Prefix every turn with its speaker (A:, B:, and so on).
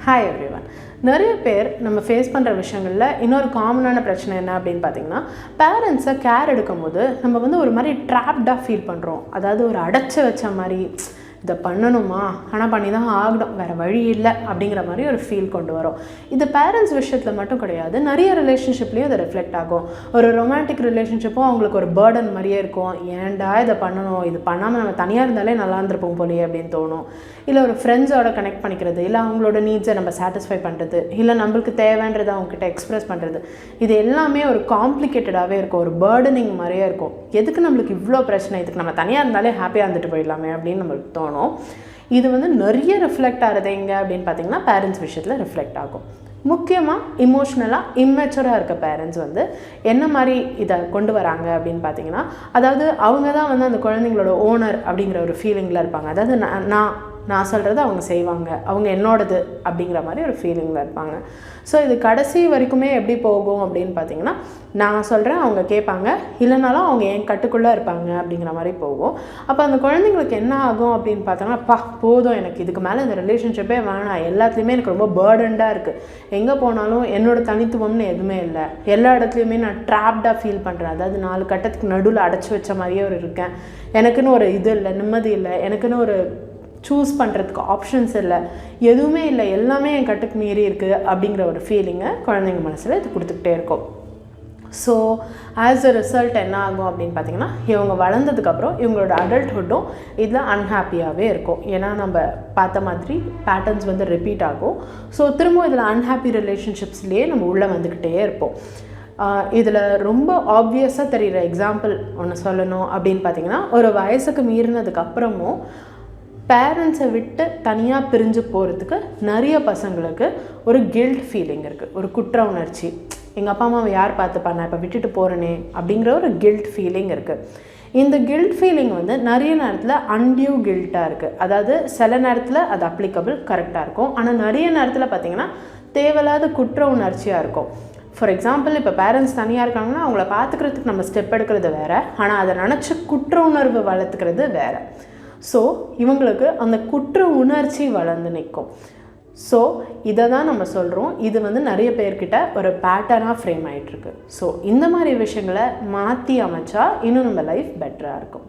A: Hi everyone. நிறைய பேர் நம்ம ஃபேஸ் பண்ணுற விஷயங்களில் இன்னொரு காமனான பிரச்சனை என்ன அப்படின்னு பார்த்தீங்கன்னா, பேரண்ட்ஸை கேர் எடுக்கும்போது நம்ம வந்து ஒரு மாதிரி ட்ராப்டாக ஃபீல் பண்ணுறோம். அதாவது ஒரு அடைச்சி வச்ச மாதிரி, இதை பண்ணணுமா, ஆனால் பண்ணி தான் ஆகணும், வேறு வழி இல்லை அப்படிங்கிற மாதிரி ஒரு ஃபீல் கொண்டு வரும். இது பேரண்ட்ஸ் விஷயத்தில் மட்டும் கிடையாது, நிறைய ரிலேஷன்ஷிப்லேயும் இதை ரிஃப்ளெக்ட் ஆகும். ஒரு ரொமான்டிக் ரிலேஷன்ஷிப்பும் அவங்களுக்கு ஒரு பேர்டன் மாதிரியே இருக்கும். ஏன்டா இதை பண்ணணும், இது பண்ணாமல் நம்ம தனியாக இருந்தாலே நல்லா இருந்திருப்போம் போலியே அப்படின்னு தோணும். இல்லை ஒரு ஃப்ரெண்ட்ஸோட கனெக்ட் பண்ணிக்கிறது, இல்லை அவங்களோட நீட்ஸை நம்ம சாட்டிஸ்ஃபை பண்ணுறது, இல்லை நம்மளுக்கு தேவைன்றதை அவங்ககிட்ட எக்ஸ்ப்ரெஸ் பண்ணுறது, இது எல்லாமே ஒரு காம்ப்ளிகேட்டடாகவே இருக்கும், ஒரு பேர்டனிங் மாதிரியே இருக்கும். எதுக்கு நம்மளுக்கு இவ்வளோ பிரச்சனை, இதுக்கு நம்ம தனியாக இருந்தாலே ஹாப்பியாக இருந்துட்டு போயிடலாமே அப்படின்னு நம்மளுக்கு தோணும். இது வந்து நிறைய ரிஃப்ளெக்ட் ஆகிறது எங்கே அப்படின்னு பார்த்தீங்கன்னா பேரண்ட்ஸ் விஷயத்தில் ரிஃப்ளெக்ட் ஆகும். முக்கியமாக இமோஷ்னலாக இம்மெச்சூராக இருக்க பேரண்ட்ஸ் வந்து என்ன மாதிரி இதை கொண்டு வராங்க அப்படின்னு பார்த்தீங்கன்னா, அதாவது அவங்க தான் வந்து அந்த குழந்தைங்களோட ஓனர் அப்படிங்கிற ஒரு ஃபீலிங்கில் இருப்பாங்க. அதாவது நான் சொல்கிறது அவங்க செய்வாங்க, அவங்க என்னோடது அப்படிங்கிற மாதிரி ஒரு ஃபீலிங்கில் இருப்பாங்க. ஸோ இது கடைசி வரைக்குமே எப்படி போகும் அப்படின்னு பார்த்தீங்கன்னா, நான் சொல்கிறேன் அவங்க கேட்பாங்க, இல்லைனாலும் அவங்க என் கட்டுக்குள்ளே இருப்பாங்க அப்படிங்கிற மாதிரி போகும். அப்போ அந்த குழந்தைங்களுக்கு என்ன ஆகும் அப்படின்னு பார்த்தோன்னா, போதும், எனக்கு இதுக்கு மேலே இந்த ரிலேஷன்ஷிப்பே வேணாம், எல்லாத்துலேயுமே எனக்கு ரொம்ப பேர்டன்டாக இருக்குது, எங்கே போனாலும் என்னோடய தனித்துவம்னு எதுவுமே இல்லை, எல்லா இடத்துலையுமே நான் ட்ராப்டாக ஃபீல் பண்ணுறேன், அதாவது 4 கட்டத்துக்கு நடுவில் அடைச்சி வச்ச மாதிரியே ஒரு இருக்கேன், எனக்குன்னு ஒரு இது இல்லை, நிம்மதி இல்லை, எனக்குன்னு ஒரு சூஸ் பண்ணுறதுக்கு ஆப்ஷன்ஸ் இல்லை, எதுவுமே இல்லை, எல்லாமே என் கட்டுக்கு மீறி இருக்குது அப்படிங்கிற ஒரு ஃபீலிங்கை குழந்தைங்க மனசில் இது கொடுத்துக்கிட்டே இருக்கும். ஸோ ஆஸ் அ ரிசல்ட் என்ன ஆகும் அப்படின்னு பார்த்தீங்கன்னா, இவங்க வளர்ந்ததுக்கப்புறம் இவங்களோட அடல்ட்ஹுட்டும் இதில் அன்ஹாப்பியாகவே இருக்கும். ஏன்னா நம்ம பார்த்த மாதிரி பேட்டர்ன்ஸ் வந்து ரிப்பீட் ஆகும். ஸோ திரும்ப இதில் அன்ஹாப்பி ரிலேஷன்ஷிப்ஸ்லேயே நம்ம உள்ளே வந்துக்கிட்டே இருப்போம். இதில் ரொம்ப ஆப்வியஸாக தெரிகிற எக்ஸாம்பிள் ஒன்று சொல்லணும் அப்படின்னு பார்த்தீங்கன்னா, ஒரு வயசுக்கு மீறினதுக்கப்புறமும் பேரண்ட்ஸை விட்டு தனியாக பிரிஞ்சு போகிறதுக்கு நிறைய பசங்களுக்கு ஒரு கில்ட் ஃபீலிங் இருக்குது, ஒரு குற்ற உணர்ச்சி. எங்கள் அப்பா அம்மாவை யார் பார்த்துப்பா, நான் இப்போ விட்டுட்டு போகிறேனே அப்படிங்கிற ஒரு கில்ட் ஃபீலிங் இருக்குது. இந்த கில்ட் ஃபீலிங் வந்து நிறைய நேரத்தில் அன்டியூ கில்ட்டாக இருக்குது. அதாவது சில நேரத்தில் அது அப்ளிகபிள் கரெக்டாக இருக்கும், ஆனால் நிறைய நேரத்தில் பார்த்திங்கன்னா தேவையில்லாத குற்ற உணர்ச்சியாக இருக்கும். ஃபார் எக்ஸாம்பிள், இப்போ பேரண்ட்ஸ் தனியாக இருக்காங்கன்னா அவங்கள பார்த்துக்கிறதுக்கு நம்ம ஸ்டெப் எடுக்கிறது வேறு, ஆனால் அதை நினச்சி குற்ற உணர்வு வளர்த்துக்கிறது வேறு. ஸோ இவங்களுக்கு அந்த குற்ற உணர்ச்சி வளர்ந்து நிற்கும். ஸோ இதை தான் நம்ம சொல்கிறோம், இது வந்து நிறைய பேர்கிட்ட ஒரு பேட்டர்னாக ஃப்ரேம் ஆகிட்டுருக்கு. ஸோ இந்த மாதிரி விஷயங்களை மாற்றி அமைச்சா இன்னும் நம்ம லைஃப் பெட்டராக இருக்கும்.